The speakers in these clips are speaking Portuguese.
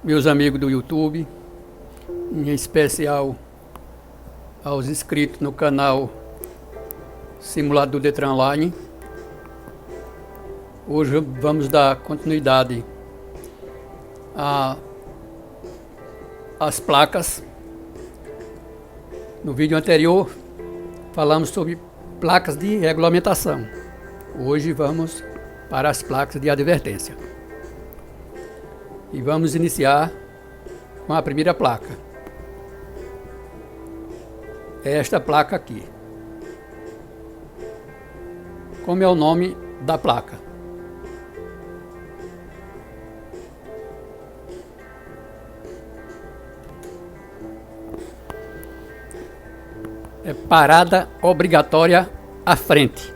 meus amigos do YouTube, em especial aos inscritos no canal Simulador Detran Online. Hoje vamos dar continuidade às placas. No vídeo anterior falamos sobre placas de regulamentação. Hoje vamos para as placas de advertência. E vamos iniciar com a primeira placa. É esta placa aqui. Como é o nome da placa? É parada obrigatória à frente.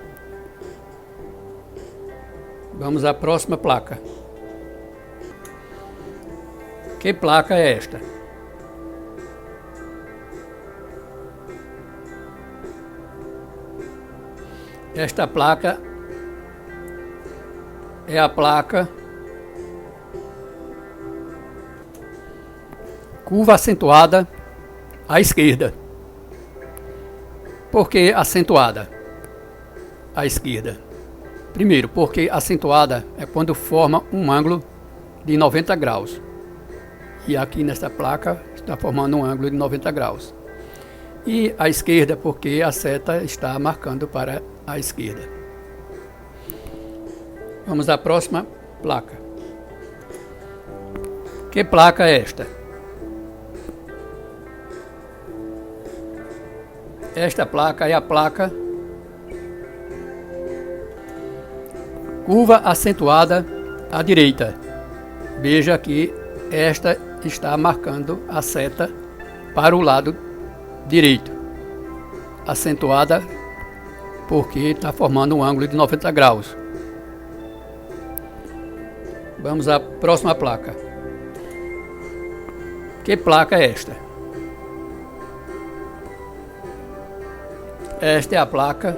Vamos à próxima placa. Que placa é esta? Esta placa é a placa curva acentuada à esquerda. Por que acentuada à esquerda? Primeiro, porque acentuada é quando forma um ângulo de 90 graus. E aqui nesta placa está formando um ângulo de 90 graus. E à esquerda, porque a seta está marcando para a esquerda. Vamos à próxima placa. Que placa é esta? Esta placa é a placa curva acentuada à direita. Veja que esta está marcando a seta para o lado direito. Acentuada porque está formando um ângulo de 90 graus. Vamos à próxima placa. Que placa é esta? Esta é a placa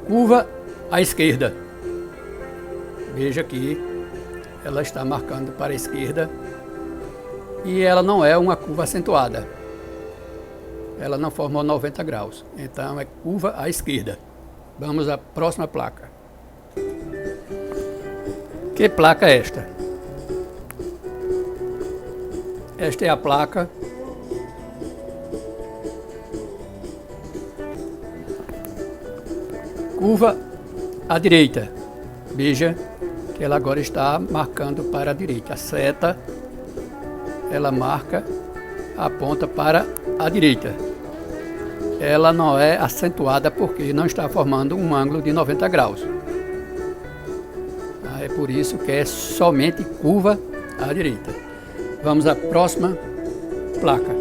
curva à esquerda. Veja que ela está marcando para a esquerda e ela não é uma curva acentuada. Ela não formou 90 graus, então é curva à esquerda. Vamos à próxima placa. Que placa é esta? Esta é a placa curva à direita. Veja que ela agora está marcando para a direita. A seta, ela marca, aponta para a direita. Ela não é acentuada porque não está formando um ângulo de 90 graus. É por isso que é somente curva à direita. Vamos à próxima placa.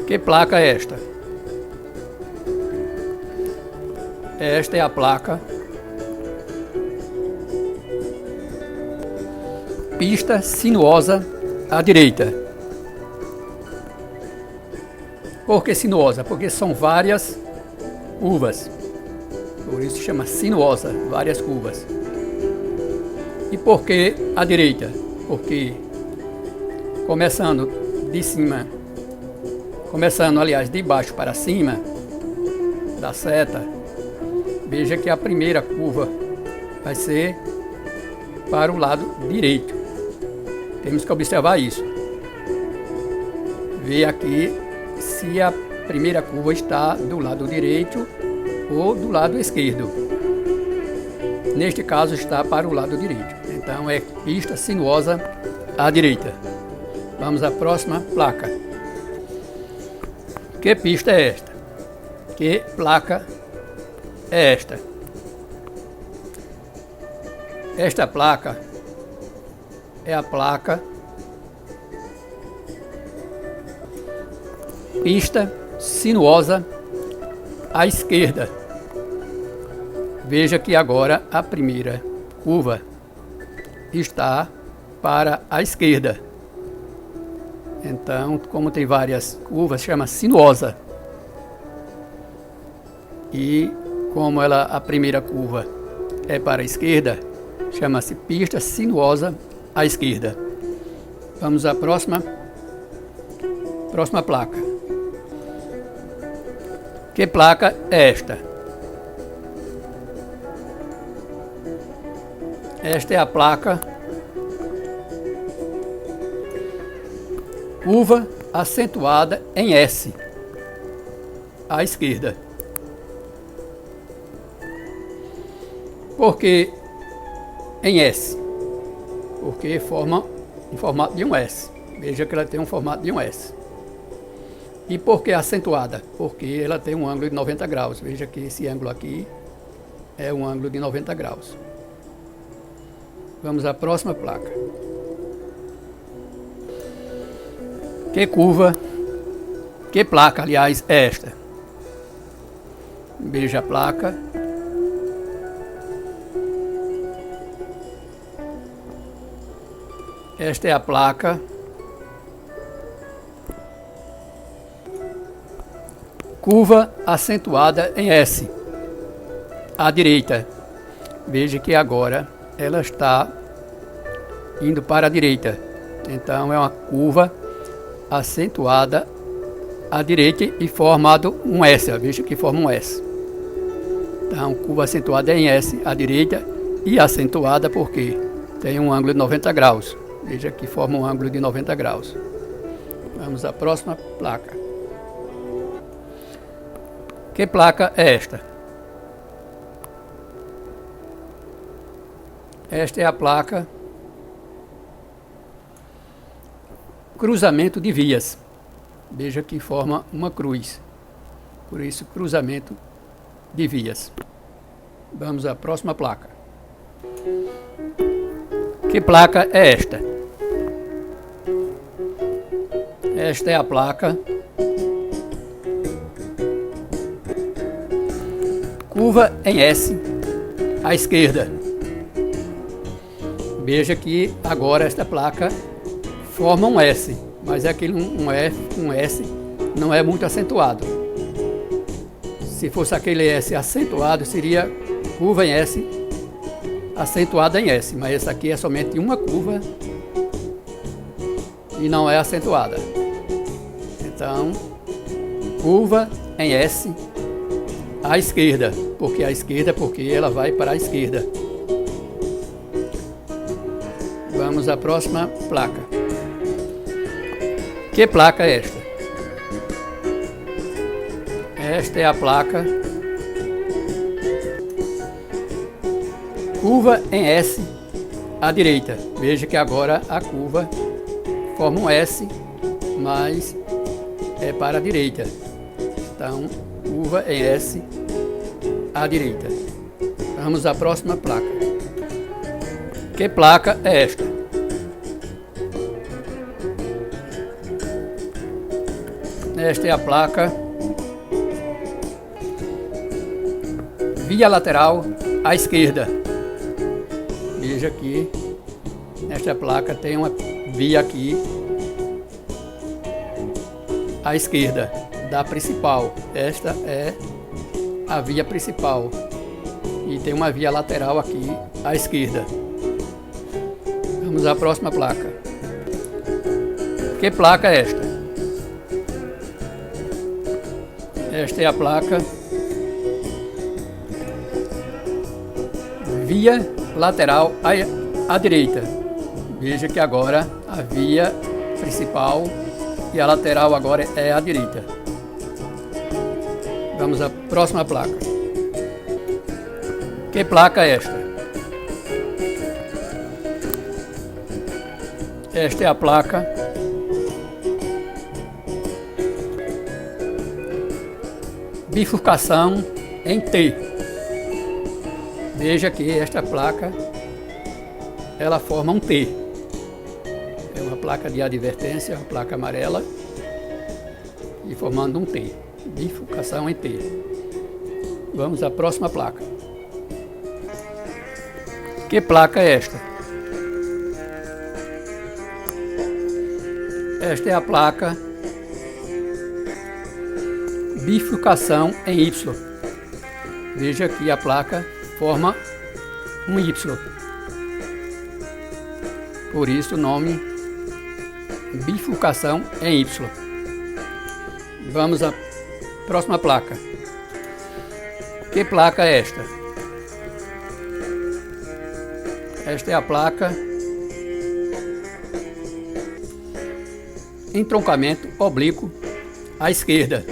Que placa é esta? Esta é a placa pista sinuosa à direita. Por que sinuosa? Porque são várias curvas. Por isso chama sinuosa, várias curvas. E por que à direita? Porque começando de cima, aliás, de baixo para cima da seta, veja que a primeira curva vai ser para o lado direito. Temos que observar isso. Ver aqui se a primeira curva está do lado direito ou do lado esquerdo. Neste caso está para o lado direito. Então é pista sinuosa à direita. Vamos à próxima placa. Que pista é esta? Que placa é esta? Esta placa é a placa pista sinuosa à esquerda. Veja que agora a primeira curva está para a esquerda. Então, como tem várias curvas, chama sinuosa. E como a primeira curva é para a esquerda, chama-se pista sinuosa à esquerda. Vamos à próxima placa. Que placa é esta? Esta é a placa curva acentuada em S, à esquerda. Por que em S? Porque forma um formato de um S. Veja que ela tem um formato de um S. E por que acentuada? Porque ela tem um ângulo de 90 graus. Veja que esse ângulo aqui é um ângulo de 90 graus. Vamos à próxima placa. Que placa, aliás, é esta? Veja a placa. Esta é a placa curva acentuada em S, à direita. Veja que agora ela está indo para a direita. Então é uma curva acentuada à direita e formado um S. Veja que forma um S. Então, curva acentuada em S à direita e acentuada porque tem um ângulo de 90 graus. Veja que forma um ângulo de 90 graus. Vamos à próxima placa. Que placa é esta? Esta é a placa cruzamento de vias. Veja que forma uma cruz. Por isso, cruzamento de vias. Vamos à próxima placa. Que placa é esta? Esta é a placa curva em S à esquerda. Veja que agora esta placa forma um S, mas é aquele um S não é muito acentuado. Se fosse aquele S acentuado, seria curva em S acentuada em S, mas essa aqui é somente uma curva e não é acentuada. Então, curva em S à esquerda, porque ela vai para a esquerda. Vamos à próxima placa. Que placa é esta? Esta é a placa curva em S à direita. Veja que agora a curva forma um S, mas é para a direita. Então, curva em S à direita. Vamos à próxima placa. Que placa é esta? Esta é a placa via lateral à esquerda. Veja que esta placa tem uma via aqui à esquerda da principal. Esta é a via principal e tem uma via lateral aqui à esquerda. Vamos à próxima placa. Que placa é esta? Esta é a placa via lateral à direita. Veja que agora a via principal e a lateral agora é à direita. Vamos à próxima placa. Que placa é esta? Esta é a placa bifurcação em T. Veja que esta placa ela forma um T. É uma placa de advertência, uma placa amarela e formando um T. Bifurcação em T. Vamos à próxima placa. Que placa é esta? Esta é a placa bifurcação em Y. Veja que a placa forma um Y. Por isso o nome bifurcação em Y. Vamos à próxima placa. Que placa é esta? Esta é a placa entroncamento oblíquo à esquerda.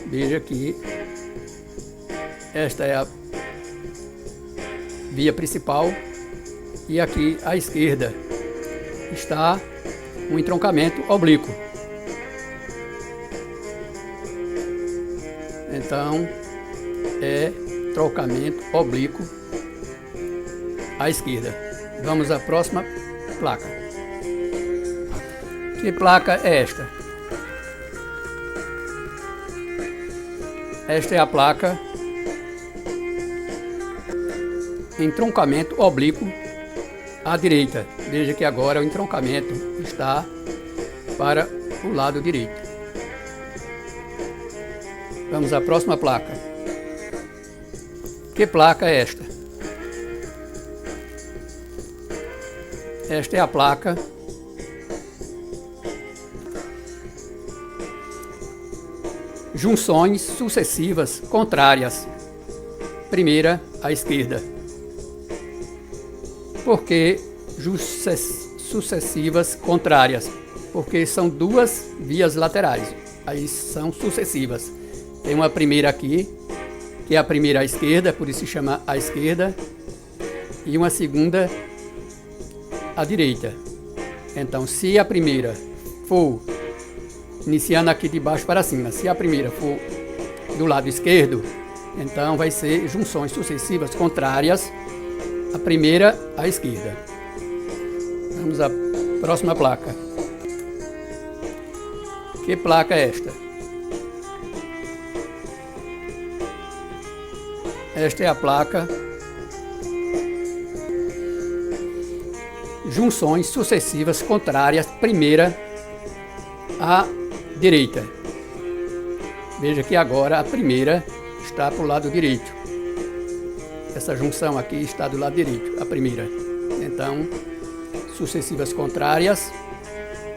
Veja que esta é a via principal e aqui à esquerda está um entroncamento oblíquo. Então é trocamento oblíquo à esquerda. Vamos à próxima placa. Que placa é esta? Esta é a placa entroncamento oblíquo à direita. Veja que agora o entroncamento está para o lado direito. Vamos à próxima placa. Que placa é esta? Esta é a placa junções sucessivas contrárias. Primeira à esquerda. Por que sucessivas contrárias? Porque são duas vias laterais. Aí são sucessivas. Tem uma primeira aqui, que é a primeira à esquerda, por isso se chama à esquerda, e uma segunda à direita. Então, se a primeira for, iniciando aqui de baixo para cima, se a primeira for do lado esquerdo, então vai ser junções sucessivas contrárias, a primeira à esquerda. Vamos à próxima placa. Que placa é esta? Esta é a placa junções sucessivas contrárias, primeira à direita. Veja que agora a primeira está para o lado direito. Essa junção aqui está do lado direito, a primeira. Então, sucessivas contrárias,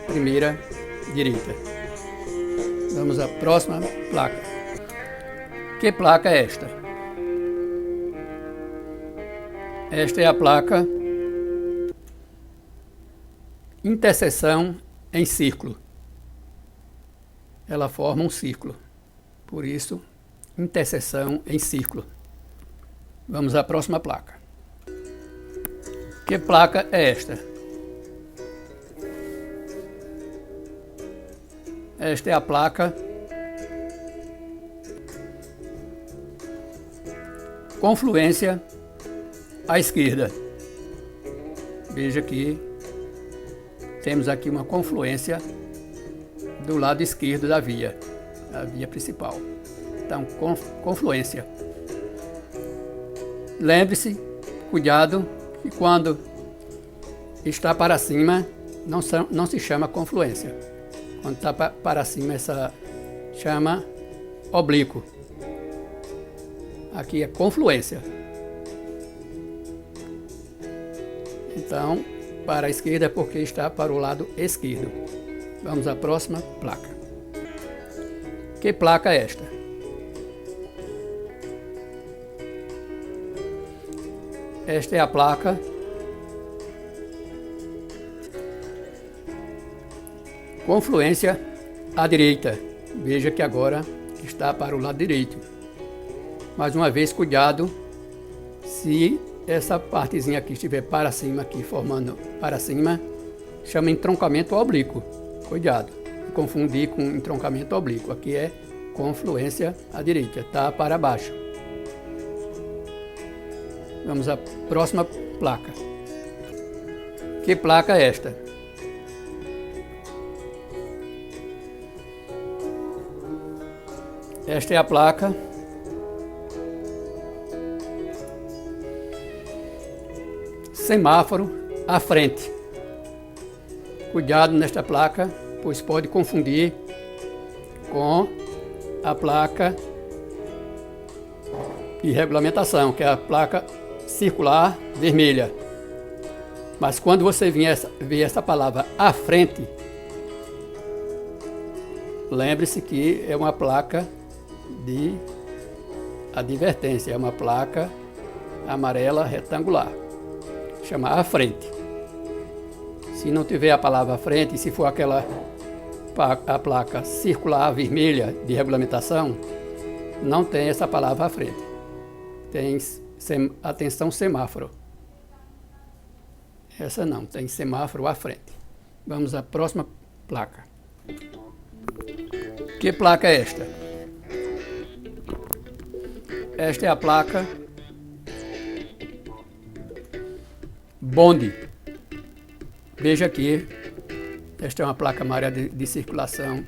primeira, direita. Vamos à próxima placa. Que placa é esta? Esta é a placa interseção em círculo. Ela forma um círculo. Por isso, interseção em círculo. Vamos à próxima placa. Que placa é esta? Esta é a placa confluência à esquerda. Veja que temos aqui uma confluência do lado esquerdo da via, a via principal. Então, confluência. Lembre-se, cuidado, que quando está para cima, não se chama confluência. Quando está para cima, essa chama oblíquo. Aqui é confluência. Então, para a esquerda porque está para o lado esquerdo. Vamos à próxima placa. Que placa é esta? Esta é a placa confluência à direita. Veja que agora está para o lado direito. Mais uma vez, cuidado se essa partezinha aqui estiver para cima, aqui formando para cima, chama entroncamento oblíquo. Cuidado, confundir com entroncamento oblíquo. Aqui é confluência à direita, tá para baixo. Vamos à próxima placa. Que placa é esta? Esta é a placa semáforo à frente. Cuidado nesta placa, pois pode confundir com a placa de regulamentação, que é a placa circular vermelha. Mas quando você ver essa palavra à frente, lembre-se que é uma placa de advertência, é uma placa amarela retangular, chama à frente. Se não tiver a palavra à frente, se for a placa circular vermelha de regulamentação, não tem essa palavra à frente. Tem atenção semáforo. Essa não, tem semáforo à frente. Vamos à próxima placa. Que placa é esta? Esta é a placa bonde. Veja aqui, esta é uma placa amarela de circulação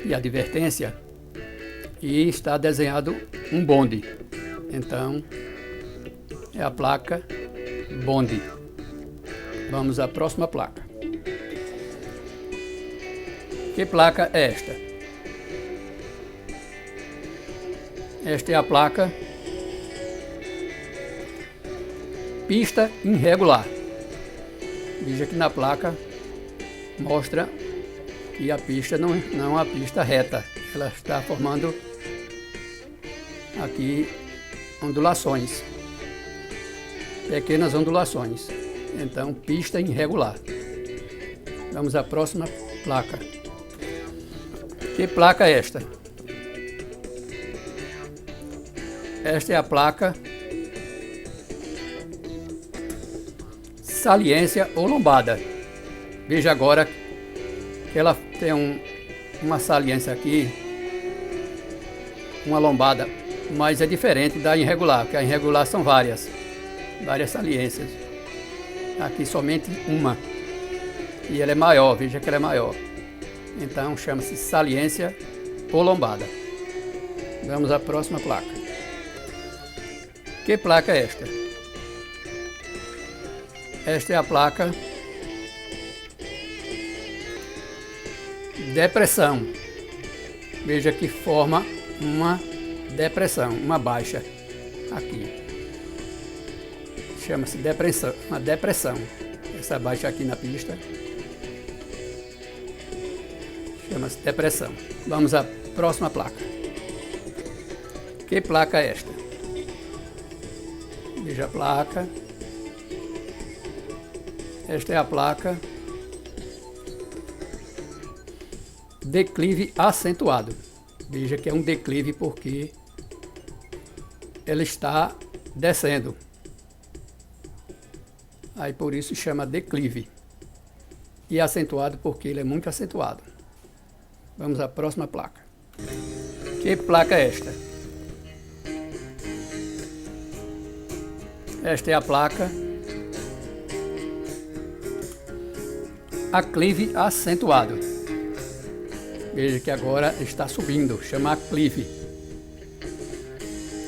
e advertência e está desenhado um bonde. Então, é a placa bonde. Vamos à próxima placa. Que placa é esta? Esta é a placa pista irregular. Veja que na placa mostra que a pista não é uma pista reta. Ela está formando aqui ondulações, pequenas ondulações. Então, pista irregular. Vamos à próxima placa. Que placa é esta? Esta é a placa saliência ou lombada. Veja agora que ela tem uma saliência aqui, uma lombada, mas é diferente da irregular, porque a irregular são várias saliências. Aqui somente uma. E ela é maior, veja que ela é maior. Então chama-se saliência ou lombada. Vamos à próxima placa. Que placa é esta? Esta é a placa depressão. Veja que forma uma depressão, uma baixa aqui. Chama-se depressão, uma depressão. Essa baixa aqui na pista chama-se depressão. Vamos à próxima placa. Que placa é esta? Veja a placa. Esta é a placa declive acentuado. Veja que é um declive porque ela está descendo. Aí por isso chama declive. E acentuado porque ele é muito acentuado. Vamos à próxima placa. Que placa é esta? Esta é a placa aclive acentuado. Veja que agora está subindo, chama aclive.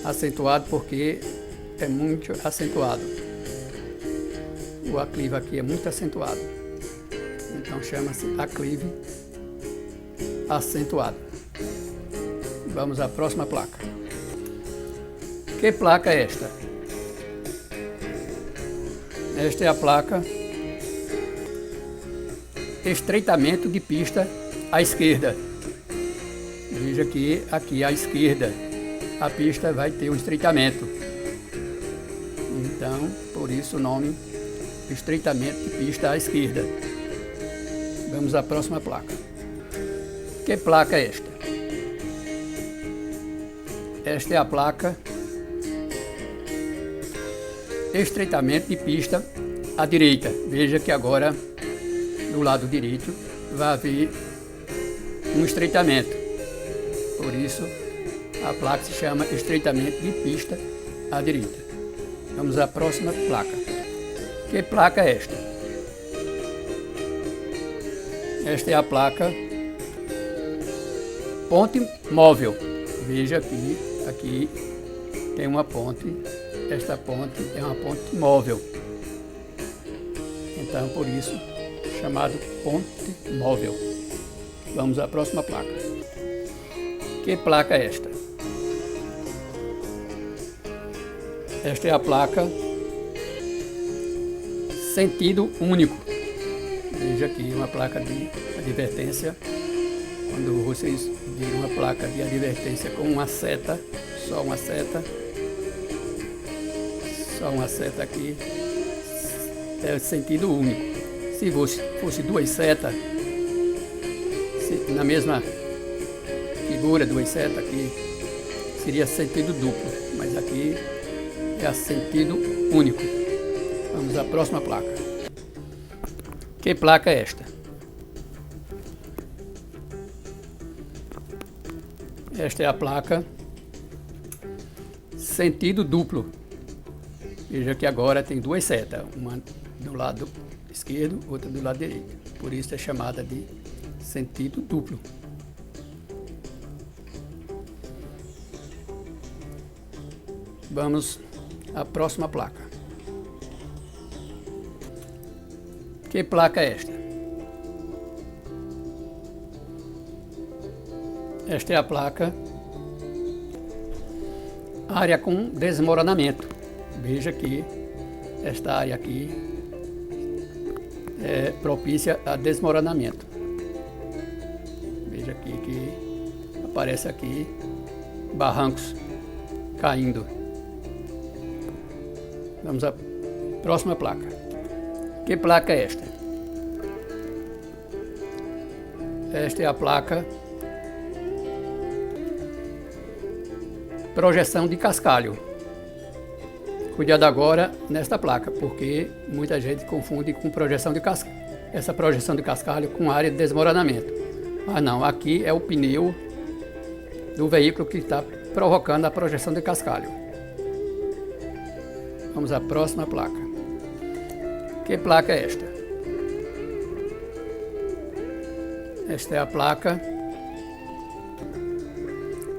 Acentuado porque é muito acentuado. O aclive aqui é muito acentuado. Então chama-se aclive acentuado. Vamos à próxima placa. Que placa é esta? Esta é a placa estreitamento de pista à esquerda. Veja que aqui à esquerda a pista vai ter um estreitamento. Então, por isso o nome estreitamento de pista à esquerda. Vamos à próxima placa. Que placa é esta? Esta é a placa estreitamento de pista à direita. Veja que agora do lado direito vai haver um estreitamento. Por isso a placa se chama estreitamento de pista à direita. Vamos à próxima placa. Que placa é esta? Esta é a placa ponte móvel. Veja aqui tem uma ponte. Esta ponte é uma ponte móvel. Então, por isso, chamado ponte móvel. Vamos à próxima placa. Que placa é esta? Esta é a placa sentido único. Veja aqui uma placa de advertência. Quando vocês virem uma placa de advertência com uma seta, só uma seta aqui, é sentido único. Se fosse duas setas, na mesma figura, duas setas aqui, seria sentido duplo, mas aqui é sentido único. Vamos à próxima placa. Que placa é esta? Esta é a placa sentido duplo. Veja que agora tem duas setas, uma do lado esquerdo, outra do lado direito. Por isso é chamada de sentido duplo. Vamos à próxima placa. Que placa é esta? Esta é a placa área com desmoronamento. Veja que esta área aqui é propícia a desmoronamento. Veja aqui que aparece aqui barrancos caindo. Vamos à próxima placa. Que placa é esta? Esta é a placa projeção de cascalho. Cuidado agora nesta placa, porque muita gente confunde com projeção de cascalho, essa projeção de cascalho com área de desmoronamento. Mas não, aqui é o pneu do veículo que está provocando a projeção de cascalho. Vamos à próxima placa. Que placa é esta? Esta é a placa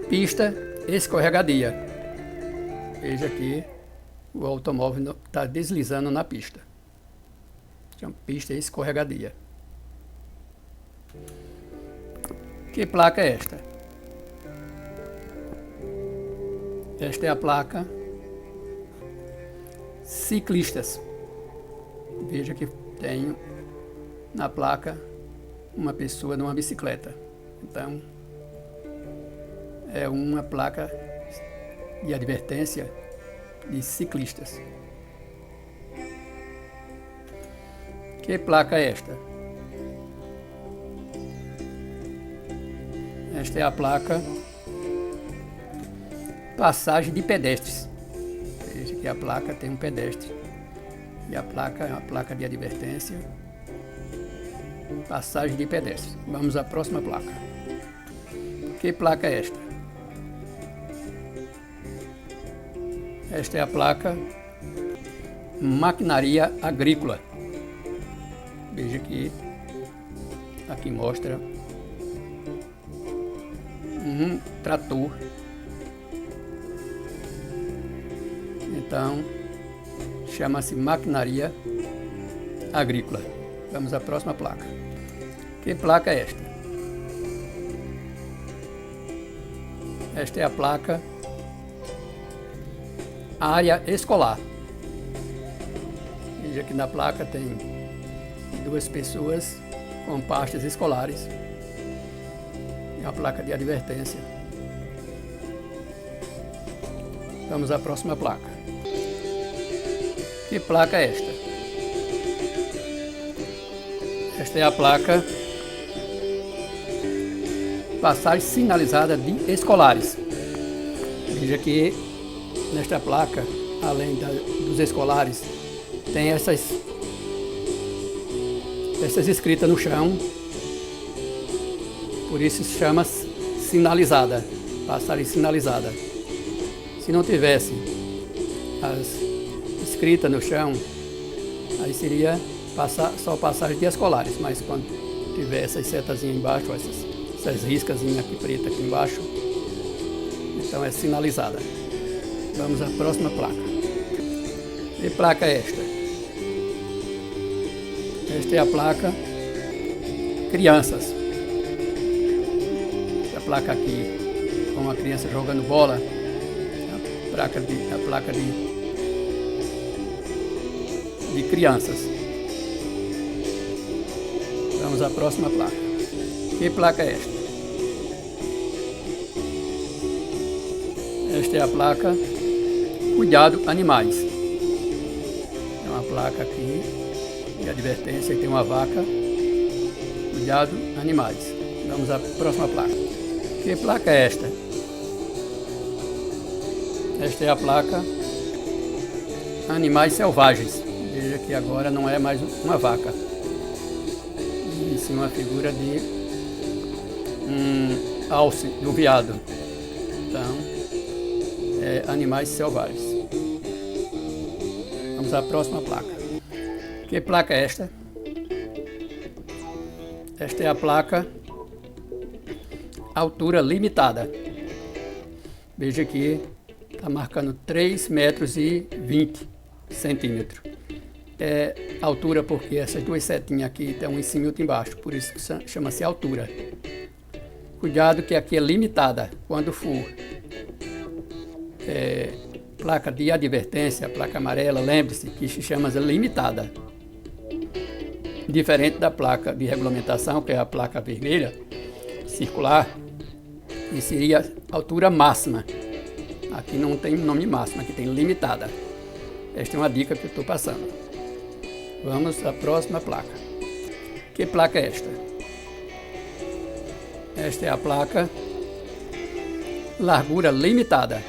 pista escorregadia. Veja aqui, o automóvel está deslizando na pista. Chama pista escorregadia. Que placa é esta? Esta é a placa ciclistas. Veja que tenho na placa uma pessoa numa bicicleta. Então, é uma placa de advertência de ciclistas. Que placa é esta? Esta é a placa passagem de pedestres. Veja que a placa tem um pedestre. E a placa é uma placa de advertência. Passagem de pedestres. Vamos à próxima placa. Que placa é esta? Esta é a placa maquinaria agrícola. Veja que aqui mostra um trator. Então, chama-se maquinaria agrícola. Vamos à próxima placa. Que placa é esta? Esta é a placa área escolar. Veja que na placa tem duas pessoas com pastas escolares. É uma placa de advertência. Vamos à próxima placa. Que placa é esta? Esta é a placa passagem sinalizada de escolares. Veja que nesta placa, além dos escolares, tem essas escritas no chão. Por isso se chama sinalizada, passagem sinalizada. Se não tivesse as escritas no chão, aí seria só passagem de escolares, mas quando tiver essas setazinhas embaixo, essas riscazinhas aqui preta aqui embaixo, então é sinalizada. Vamos à próxima placa. Que placa é esta? Esta é a placa crianças. Essa placa aqui com uma criança jogando bola, a placa de de crianças. Vamos à próxima placa. Que placa é esta? Esta é a placa Cuidado Animais. Tem uma placa aqui de advertência, tem uma vaca. Cuidado Animais. Vamos à próxima placa. Que placa é esta? Esta é a placa Animais Selvagens. Veja que agora não é mais uma vaca. E sim uma figura de um alce, do veado. Então, Animais Selvagens. Vamos à próxima placa. Que placa é esta? Esta é a placa Altura Limitada. Veja que está marcando 3,20 metros. É altura porque essas duas setinhas aqui estão em cima e outra embaixo, por isso que chama-se altura. Cuidado que aqui é limitada. Quando for placa de advertência, placa amarela, lembre-se que se chama limitada. Diferente da placa de regulamentação, que é a placa vermelha, circular, e seria altura máxima. Aqui não tem nome máximo, aqui tem limitada. Esta é uma dica que eu estou passando. Vamos à próxima placa. Que placa é esta? Esta é a placa Largura Limitada.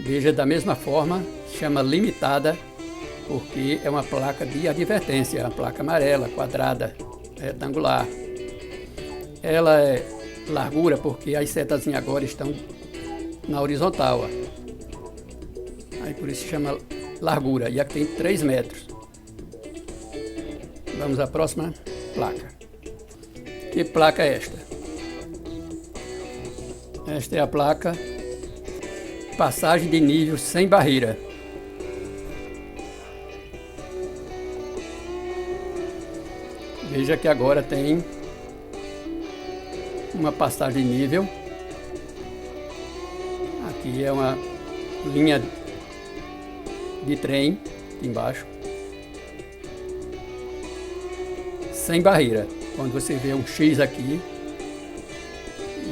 Veja, da mesma forma, chama limitada porque é uma placa de advertência, uma placa amarela, quadrada, retangular. Ela é largura porque as setazinhas agora estão na horizontal. Ó. Aí por isso se chama largura. E aqui tem 3 metros. Vamos à próxima placa. Que placa é esta? Esta é a placa Passagem de nível sem barreira. Veja que agora tem uma passagem de nível. Aqui é uma linha de trem aqui embaixo, sem barreira. Quando você vê um X aqui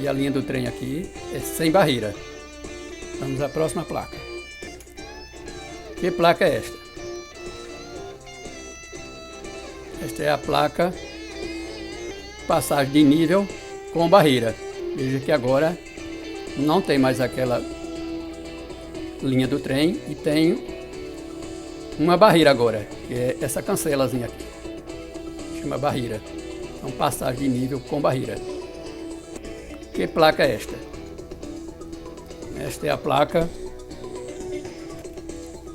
e a linha do trem aqui, é sem barreira. Vamos à próxima placa. Que placa é esta? Esta é a placa Passagem de nível com barreira. Veja que agora não tem mais aquela linha do trem e tem uma barreira agora, que é essa cancelazinha aqui. Chama barreira. Então, passagem de nível com barreira. Que placa é esta? Esta é a placa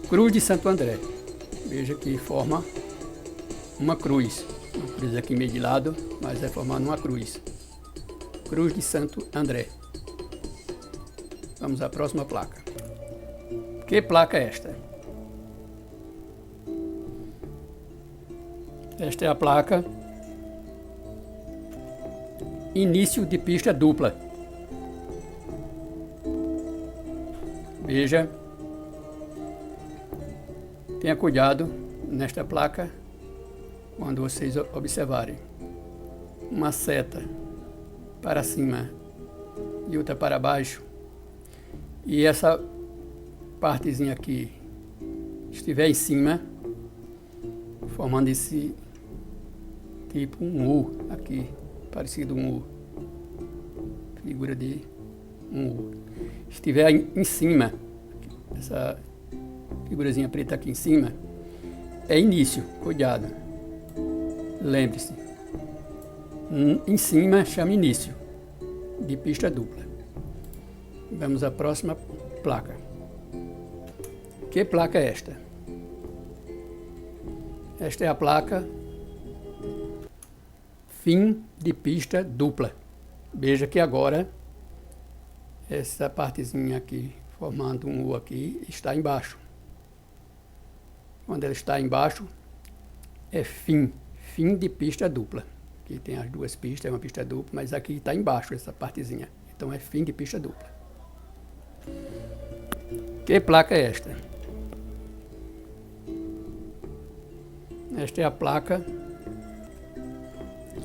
Cruz de Santo André. Veja que forma uma cruz. Uma cruz aqui meio de lado, mas é formando uma cruz. Cruz de Santo André. Vamos à próxima placa. Que placa é esta? Esta é a placa Início de pista dupla. Veja, tenha cuidado nesta placa quando vocês observarem uma seta para cima e outra para baixo, e essa partezinha aqui estiver em cima, formando esse tipo um U aqui, parecido um U, figura de um U. Estiver em cima, essa figurazinha preta aqui em cima, é início, cuidado. Lembre-se, em cima chama início de pista dupla. Vamos à próxima placa. Que placa é esta? Esta é a placa Fim de pista dupla. Veja que agora essa partezinha aqui, formando um U aqui, está embaixo. Quando ela está embaixo, é fim de pista dupla. Aqui tem as duas pistas, é uma pista dupla, mas aqui está embaixo essa partezinha. Então é fim de pista dupla. Que placa é esta? Esta é a placa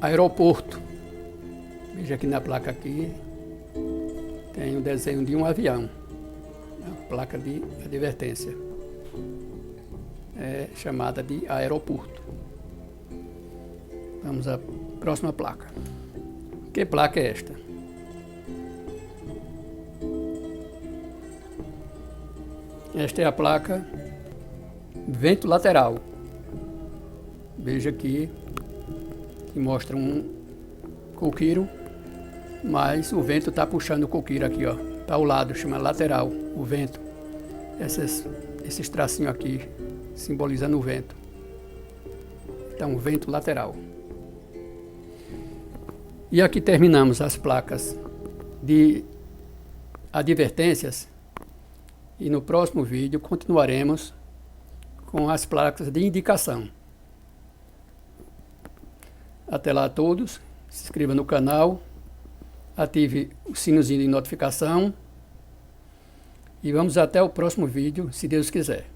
aeroporto. Veja aqui na placa aqui tem o desenho de um avião, a placa de advertência, é chamada de aeroporto. Vamos à próxima placa. Que placa é esta? Esta é a placa vento lateral. Veja aqui que mostra um coqueiro, mas o vento está puxando o coqueiro aqui, ó, para o lado, chama lateral, o vento. Esses tracinhos aqui simbolizando o vento. Então, vento lateral. E aqui terminamos as placas de advertências. E no próximo vídeo continuaremos com as placas de indicação. Até lá a todos, se inscreva no canal, ative o sinozinho de notificação e vamos até o próximo vídeo, se Deus quiser.